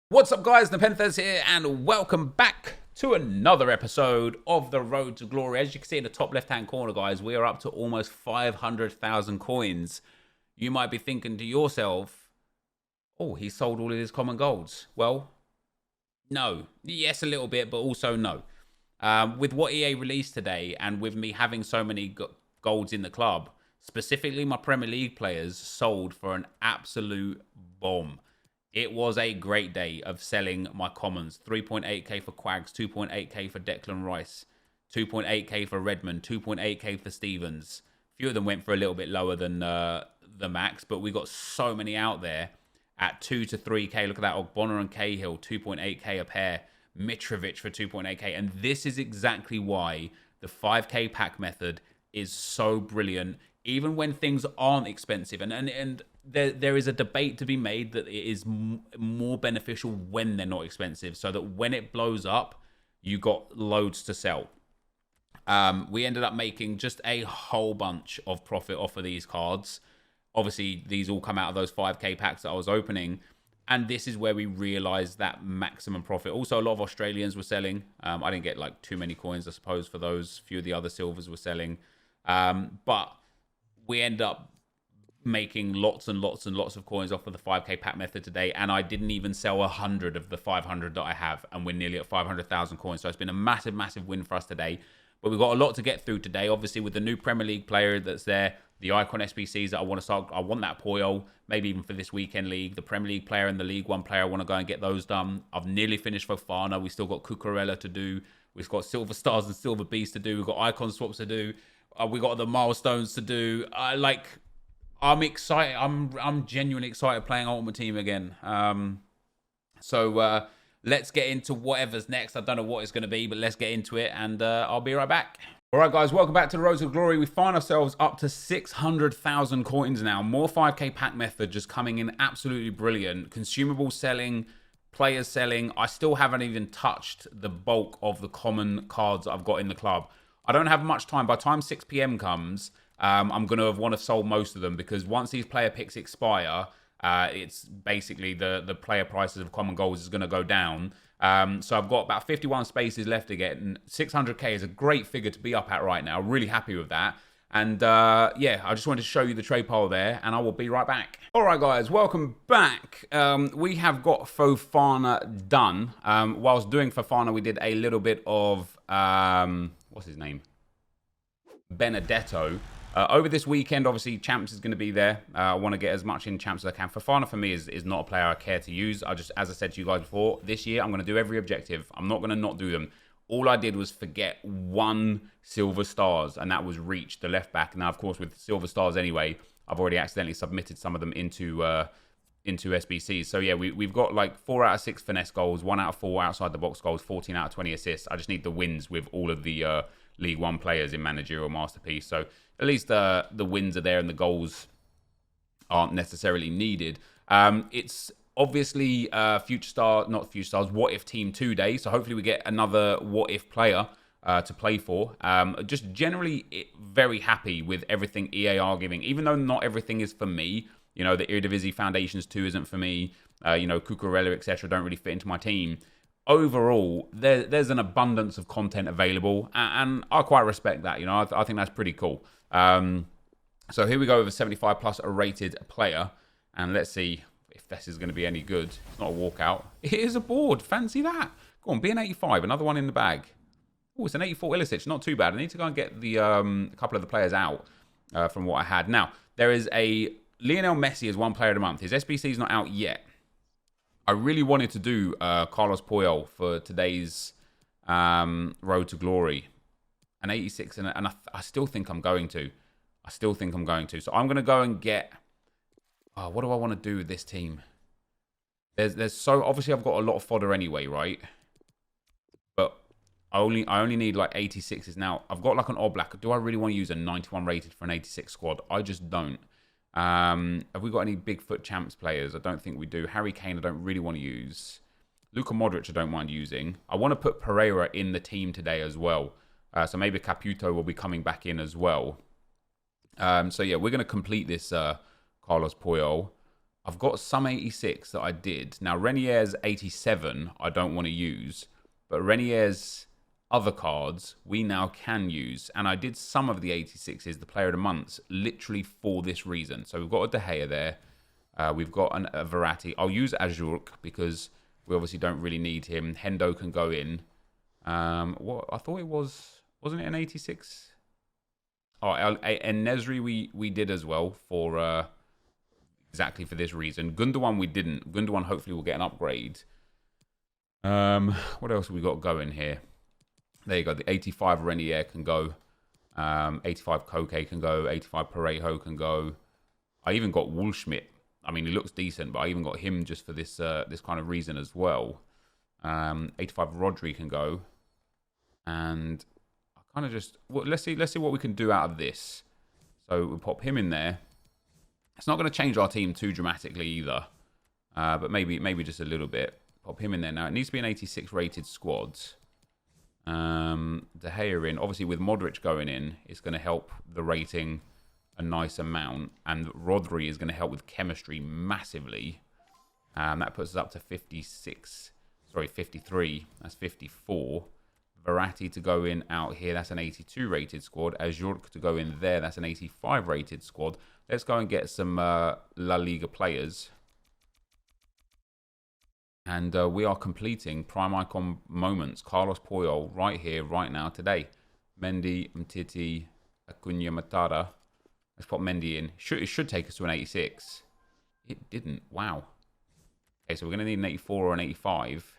What's up, guys? NepentheZ here, and welcome back to another episode of the Road to Glory. As you can see in the top left-hand corner, guys, we are up to almost 500,000 coins. You might be thinking to yourself, oh, he sold all of his common golds. Well, no. Yes, a little bit, but also no. With what EA released today, and with me having so many golds in the club, specifically my Premier League players sold for an absolute bomb. It was a great day of selling my commons. 3.8k for Quags, 2.8k for Declan Rice, 2.8k for Redmond, 2.8k for Stevens. A few of them went for a little bit lower than the max, but we got so many out there at 2 to 3k. Look at that, Ogbonna and Cahill, 2.8k a pair. Mitrovic for 2.8k. And this is exactly why the 5k pack method is so brilliant, even when things aren't expensive. And there is a debate to be made that it is more beneficial when they're not expensive, so that when it blows up, you got loads to sell. We ended up making just a whole bunch of profit off of these cards. Obviously, these all come out of those 5k packs that I was opening, and this is where we realized that maximum profit. Also, a lot of Australians were selling. I didn't get like too many coins, I suppose, for those. Few of the other silvers were selling. But we end up making lots and lots and lots of coins off of the 5k pack method today, and I didn't even sell 100 of the 500 that I have, and we're nearly at 500,000 coins. So it's been a massive win for us today. But we've got a lot to get through today. Obviously, with the new Premier League player that's there, the icon SBCs that I want to start. I want that Poyo, maybe even for this weekend league. The Premier League player and the League One player, I want to go and get those done. I've nearly finished Fofana. We still got Cucurella to do. We've got Silver Stars and Silver Beasts to do. We've got icon swaps to do. We got the milestones to do. I'm excited. I'm genuinely excited playing Ultimate Team again. So let's get into whatever's next. I don't know what it's going to be, but let's get into it, and I'll be right back. All right, guys, welcome back to the Road to Glory. We find ourselves up to 600,000 coins now. More 5k pack method just coming in absolutely brilliant. Consumables selling, players selling. I still haven't even touched the bulk of the common cards that I've got in the club. I don't have much time. By the time 6 p.m. comes, I'm going to want to sold most of them, because once these player picks expire, it's basically the player prices of common golds is going to go down. So I've got about 51 spaces left to get, and 600k is a great figure to be up at right now. Really happy with that. And yeah, I just wanted to show you the trade pile there, and I will be right back. All right, guys, welcome back. We have got Fofana done. Whilst doing Fofana, we did a little bit of, what's his name? Benedetto. Over this weekend, obviously, Champs is going to be there. I want to get as much in Champs as I can. Fofana, for me, is not a player I care to use. As I said to you guys before, this year, I'm going to do every objective. I'm not going to not do them. All I did was forget one Silver Stars, and that was Reach, the left back. Now, of course, with Silver Stars anyway, I've already accidentally submitted some of them into SBCs. So, yeah, we've got like 4 out of 6 finesse goals, 1 out of 4 outside the box goals, 14 out of 20 assists. I just need the wins with all of the League One players in Managerial Masterpiece. So, at least the wins are there and the goals aren't necessarily needed. It's obviously not Future Stars, What If Team 2 day. So hopefully we get another What If player to play for. Just generally very happy with everything EA are giving, even though not everything is for me. You know, the Eredivisie Foundations 2 isn't for me. You know, Cucurella, etc. don't really fit into my team. Overall, there's an abundance of content available, and I quite respect that. You know, I think that's pretty cool. So here we go with a 75 plus a rated player, and let's see if this is going to be any good. It's not a walkout. It is a board. Fancy that. Go on, be an 85. Another one in the bag. Oh, it's an 84 Ilicic. Not too bad. I need to go and get the couple of the players out from what I had. Now, there is a Lionel Messi as one player of the month. His SBC is not out yet. I really wanted to do Carlos Puyol for today's Road to Glory. An 86, and I still think I'm going to. So I'm going to go and get... Oh, what do I want to do with this team? There's so... Obviously, I've got a lot of fodder anyway, right? But I only need like 86s now. I've got like an Oblak. Do I really want to use a 91 rated for an 86 squad? I just don't. Have we got any Bigfoot Champs players? I don't think we do. Harry Kane, I don't really want to use. Luka Modric, I don't mind using. I want to put Pereira in the team today as well. So maybe Caputo will be coming back in as well. So yeah, we're going to complete this Carlos Puyol. I've got some 86 that I did. Now, Renier's 87 I don't want to use. But Renier's other cards we now can use. And I did some of the 86s, the Player of the Months, literally for this reason. So we've got a De Gea there. We've got a Verratti. I'll use Ajurk because we obviously don't really need him. Hendo can go in. What I thought it was... Wasn't it an 86? Oh, and Nesri we did as well for... exactly for this reason. Gundogan we didn't. Gundogan hopefully will get an upgrade. What else have we got going here? There you go. The 85 Renier can go. 85 Koke can go. 85 Parejo can go. I even got Wulschmidt. I mean, he looks decent, but I even got him just for this this kind of reason as well. 85 Rodri can go. And I kind of just... Well, let's see what we can do out of this. So we'll pop him in there. It's not going to change our team too dramatically either. But maybe just a little bit. Pop him in there. Now, it needs to be an 86 rated squad. De Gea in. Obviously, with Modric going in, it's going to help the rating a nice amount. And Rodri is going to help with chemistry massively. That puts us up to 56. Sorry, 53. That's 54. Verratti to go in out here. That's an 82 rated squad. Ajurk to go in there. That's an 85 rated squad. Let's go and get some La Liga players. And we are completing Prime Icon moments. Carlos Puyol right here, right now, today. Mendy, Mtiti, Acuna Matata. Let's put Mendy in. It should take us to an 86. It didn't. Wow. Okay, so we're going to need an 84 or an 85.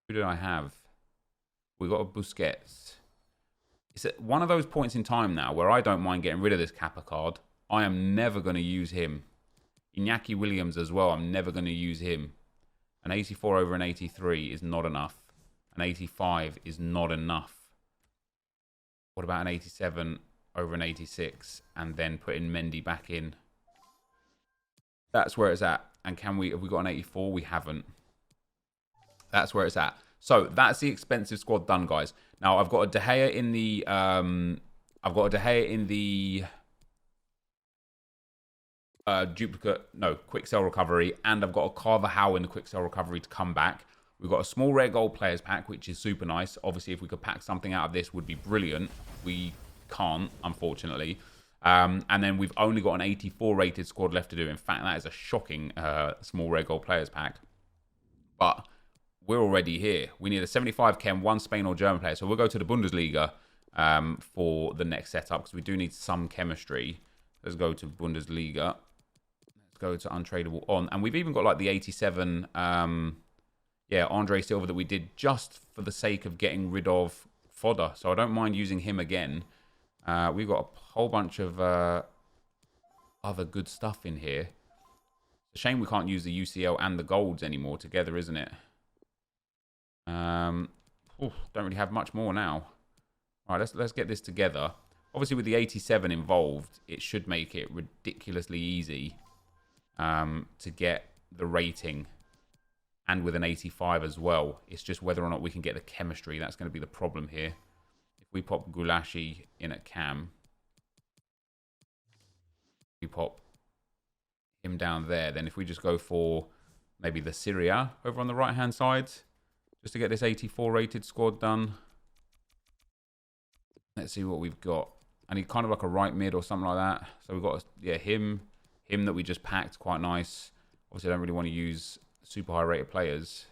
Who did I have? We got a Busquets. It's at one of those points in time now where I don't mind getting rid of this Kappa card. I am never going to use him. Iñaki Williams as well. I'm never going to use him. An 84 over an 83 is not enough. An 85 is not enough. What about an 87 over an 86 and then putting Mendy back in? That's where it's at. And have we got an 84? We haven't. That's where it's at. So that's the expensive squad done, guys. Now I've got a De Gea in the quick sell recovery, and I've got a Carvajal in the quick sell recovery to come back. We've got a small rare gold players pack, which is super nice. Obviously, if we could pack something out of this, would be brilliant. We can't, unfortunately. And then we've only got an 84 rated squad left to do. In fact, that is a shocking small rare gold players pack. But we're already here. We need a 75 Chem, one Spain or German player. So we'll go to the Bundesliga for the next setup because we do need some chemistry. Let's go to Bundesliga. Let's go to Untradeable On. And we've even got like the 87, Andre Silva that we did just for the sake of getting rid of fodder. So I don't mind using him again. We've got a whole bunch of other good stuff in here. It's a shame we can't use the UCL and the golds anymore together, isn't it? Don't really have much more now. All right, let's get this together. Obviously, with the 87 involved, it should make it ridiculously easy to get the rating, and with an 85 as well. It's just whether or not we can get the chemistry. That's going to be the problem here. If we pop Gulashi in at cam, we pop him down there. Then if we just go for maybe the Syria over on the right-hand side, just to get this 84 rated squad done. Let's see what we've got. I need kind of like a right mid or something like that. So we've got, him that we just packed, quite nice. Obviously, I don't really want to use super high rated players.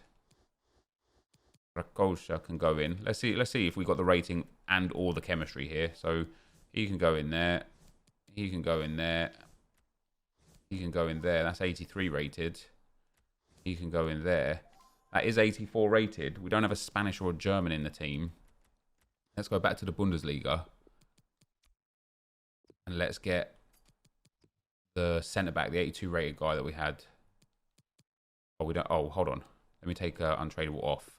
Rakosha can go in. Let's see if we got the rating and or the chemistry here. So he can go in there. He can go in there. He can go in there. That's 83 rated. He can go in there. That is 84 rated. We don't have a Spanish or a German in the team. Let's go back to the Bundesliga. And let's get the centre-back, the 82 rated guy that we had. Oh, we don't. Oh, hold on. Let me take Untradeable off.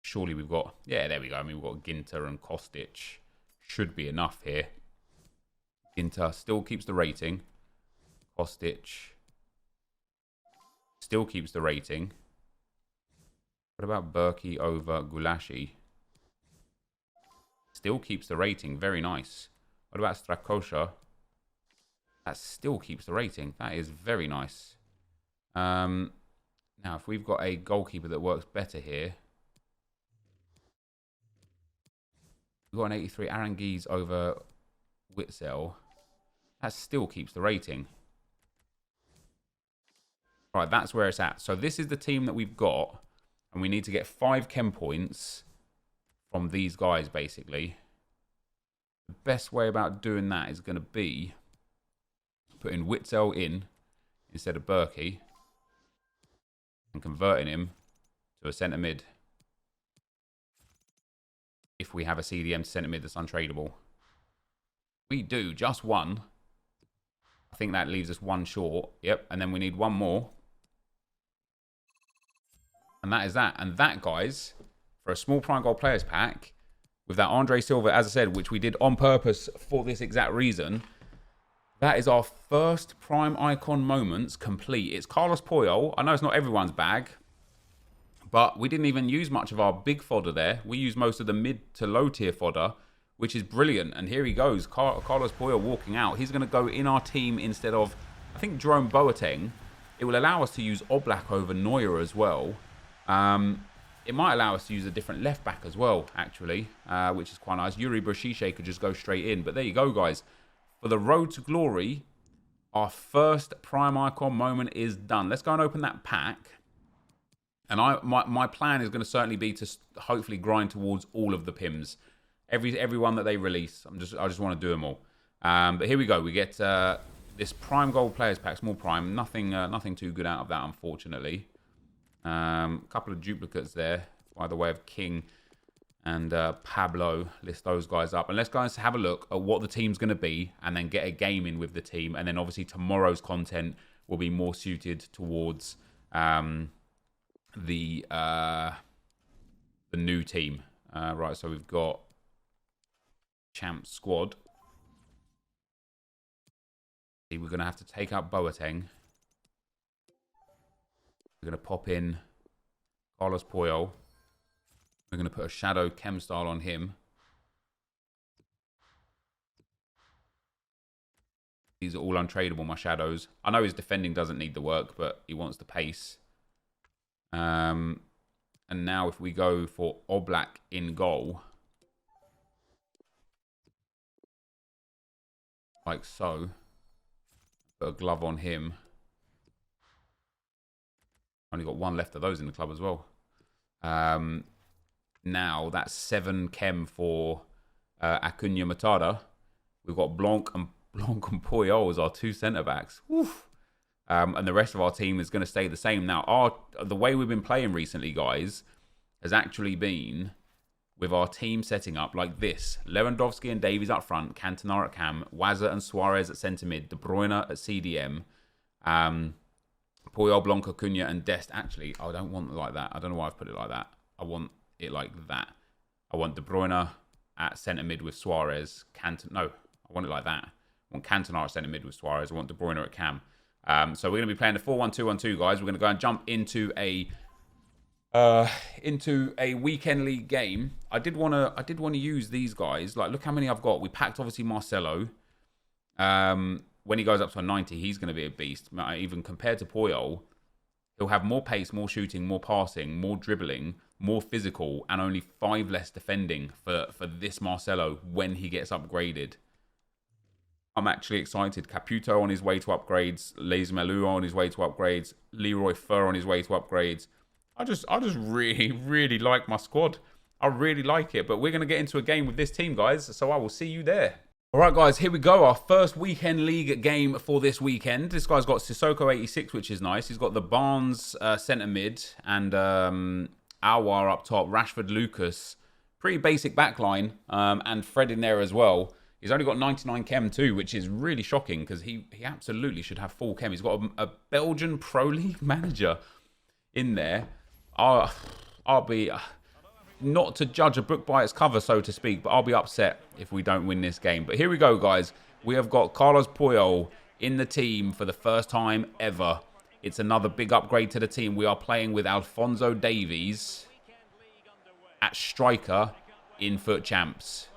Surely we've got... Yeah, there we go. I mean, we've got Ginter and Kostic. Should be enough here. Ginter still keeps the rating. Kostic still keeps the rating. What about Berkey over Gulashi? Still keeps the rating. Very nice. What about Strakosha? That still keeps the rating. That is very nice. Now, if we've got a goalkeeper that works better here. We've got an 83 Aranguiz over Witzel. That still keeps the rating. Right, that's where it's at. So this is the team that we've got. And we need to get 5 chem points from these guys, basically. The best way about doing that is going to be putting Witzel in instead of Berkey and converting him to a centre mid. If we have a CDM to centre mid that's untradeable. We do, just one. I think that leaves us 1 short. Yep, and then we need 1 more. And that is that. And that, guys, for a small Prime Gold Players Pack, with that Andre Silva, as I said, which we did on purpose for this exact reason, that is our first Prime Icon moments complete. It's Carlos Puyol. I know it's not everyone's bag, but we didn't even use much of our big fodder there. We used most of the mid to low tier fodder, which is brilliant. And here he goes, Carlos Puyol walking out. He's going to go in our team instead of, I think, Jerome Boateng. It will allow us to use Oblak over Neuer as well. It might allow us to use a different left back as well, actually, which is quite nice. Yuri Brashiche could just go straight in. But there you go, guys. For the road to glory, our first Prime Icon moment is done. Let's go and open that pack. And my plan is going to certainly be to hopefully grind towards all of the Pims. Everyone that they release. I just want to do them all. But here we go. We get this Prime Gold Players Pack, small Prime. Nothing too good out of that, unfortunately. Couple of duplicates there, by the way of King and Pablo. List those guys up. And let's go and have a look at what the team's going to be and then get a game in with the team. And then obviously tomorrow's content will be more suited towards the new team. Right, so we've got Champ Squad. See, we're going to have to take out Boateng. We're going to pop in Carlos Puyol. We're going to put a Shadow Chem style on him. These are all untradeable, my Shadows. I know his defending doesn't need the work, but he wants the pace. And now if we go for Oblak in goal, like so, put a glove on him. Only got 1 left of those in the club as well. Now that's 7 chem for Acuna Matata. We've got Blanc and Puyol as our 2 centre backs. And the rest of our team is going to stay the same. Now, the way we've been playing recently, guys, has actually been with our team setting up like this. Lewandowski and Davies up front, Cantona at cam, Wazza and Suarez at centre mid, De Bruyne at CDM, Puyol, Blanc, Acuna and Dest. Actually, I don't want it like that. I don't know why I've put it like that. I want it like that. I want De Bruyne at centre mid with Suarez. No, I want it like that. I want Cantona at centre mid with Suarez. I want De Bruyne at cam. So we're going to be playing the 4-1-2-1-2, guys. We're going to go and jump into a weekend league game. I did want to use these guys. Like, look how many I've got. We packed obviously Marcelo. When he goes up to a 90, he's going to be a beast. Even compared to Puyol, he'll have more pace, more shooting, more passing, more dribbling, more physical, and only 5 less defending for this Marcelo when he gets upgraded. I'm actually excited. Caputo on his way to upgrades. Les Melu on his way to upgrades. Leroy Fer on his way to upgrades. I just really, really like my squad. I really like it. But we're going to get into a game with this team, guys. So I will see you there. All right, guys, here we go. Our first weekend league game for this weekend. This guy's got Sissoko 86, which is nice. He's got the Barnes centre mid and Awar up top. Rashford, Lucas. Pretty basic backline. And Fred in there as well. He's only got 99 chem too, which is really shocking because he absolutely should have full chem. He's got a Belgian Pro League manager in there. I'll be, not to judge a book by its cover, so to speak, but I'll be upset if we don't win this game. But here we go, guys. We have got Carlos Puyol in the team for the first time ever. It's another big upgrade to the team. We are playing with Alphonso Davies at striker in Foot Champs.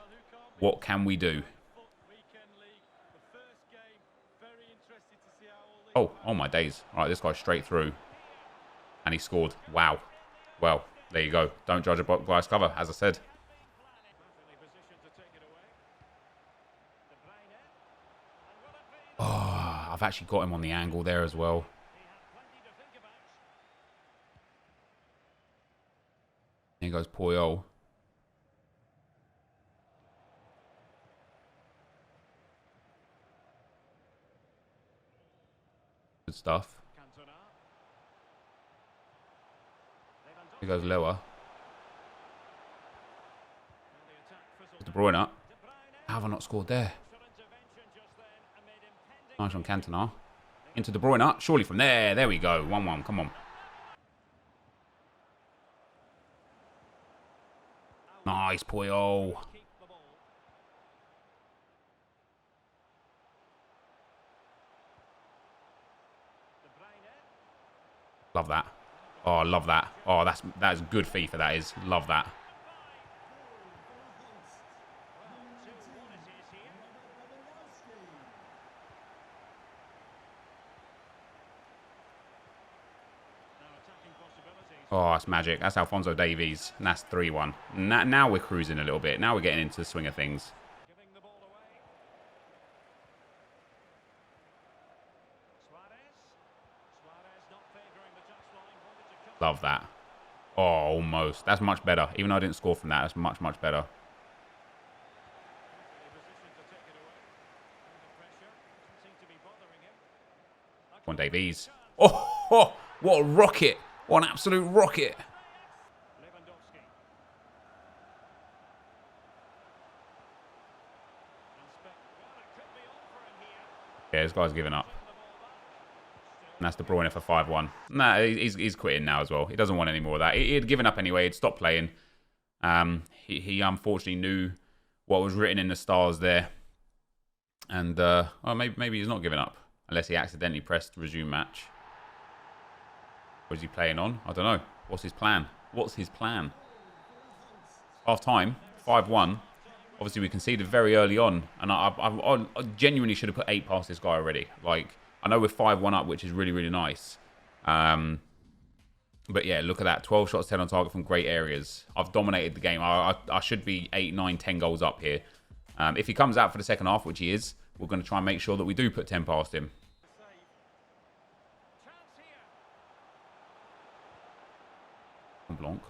What can we do? Oh my days. All right, this guy's straight through. And he scored. Wow. Well, there you go. Don't judge a book by its cover, as I said. Oh, I've actually got him on the angle there as well. Here goes Puyol. Good stuff. Here goes Lower. De Bruyne. How have I not scored there? Nice on Cantona. Into De Bruyne. Surely from there. There we go. 1-1. Come on. Nice, Puyol. Love that. Oh, I love that. Oh, that's good FIFA, that is. Love that. Oh, that's magic. That's Alphonso Davies. And that's 3-1. Now we're cruising a little bit. Now we're getting into the swing of things. Love that. Oh, almost. That's much better. Even though I didn't score from that, that's much, much better. Come on, Davies. Oh, what a rocket. What an absolute rocket. Yeah, this guy's giving up. And that's De Bruyne for 5-1. Nah, he's quitting now as well. He doesn't want any more of that. He had given up anyway. He'd stopped playing. He unfortunately knew what was written in the stars there. And well, maybe he's not giving up. Unless he accidentally pressed resume match. What is he playing on? I don't know. What's his plan? What's his plan? Half time, 5-1. Obviously, we conceded very early on. And I genuinely should have put 8 past this guy already. Like, I know we're 5-1 up, which is really, really nice. But yeah, look at that. 12 shots, 10 on target from great areas. I've dominated the game. I should be 8, 9, 10 goals up here. If he comes out for the second half, which he is, we're going to try and make sure that we do put 10 past him. Blanc.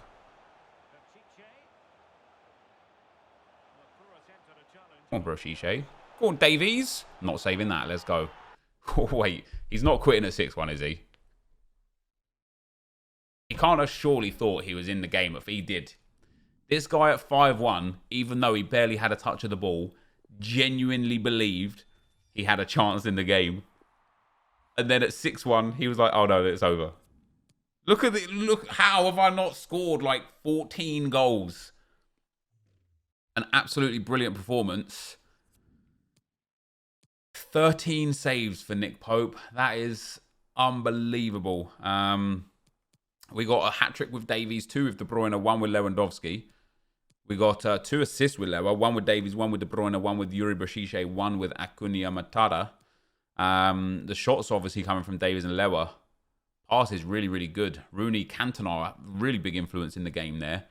Come on, Brochishe. Go on, Davies. Not saving that. Let's go. Oh, wait. He's not quitting at 6-1, is he? He can't have surely thought he was in the game if he did. This guy at 5-1, even though he barely had a touch of the ball, genuinely believed he had a chance in the game. And then at 6-1, he was like, oh no, it's over. Look at it. Look, how have I not scored like 14 goals? An absolutely brilliant performance. 13 saves for Nick Pope. That is unbelievable. We got a hat-trick with Davies, 2 with De Bruyne, 1 with Lewandowski. We got 2 assists with Lewa, 1 with Davies, 1 with De Bruyne, 1 with Yuri Brochishe, 1 with Acuna Matata. The shots obviously coming from Davies and Lewa. Pass is really, really good. Rooney, Cantona, really big influence in the game there.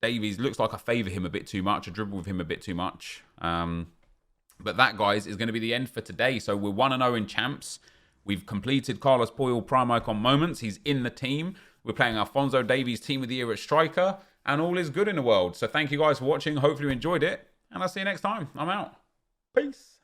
Davies looks like I favour him a bit too much. I dribble with him a bit too much. But that, guys, is going to be the end for today. So we're 1-0 in champs. We've completed Carlos Puyol Prime Icon moments. He's in the team. We're playing Alphonso Davies Team of the Year at striker. And all is good in the world. So thank you guys for watching. Hopefully you enjoyed it. And I'll see you next time. I'm out. Peace.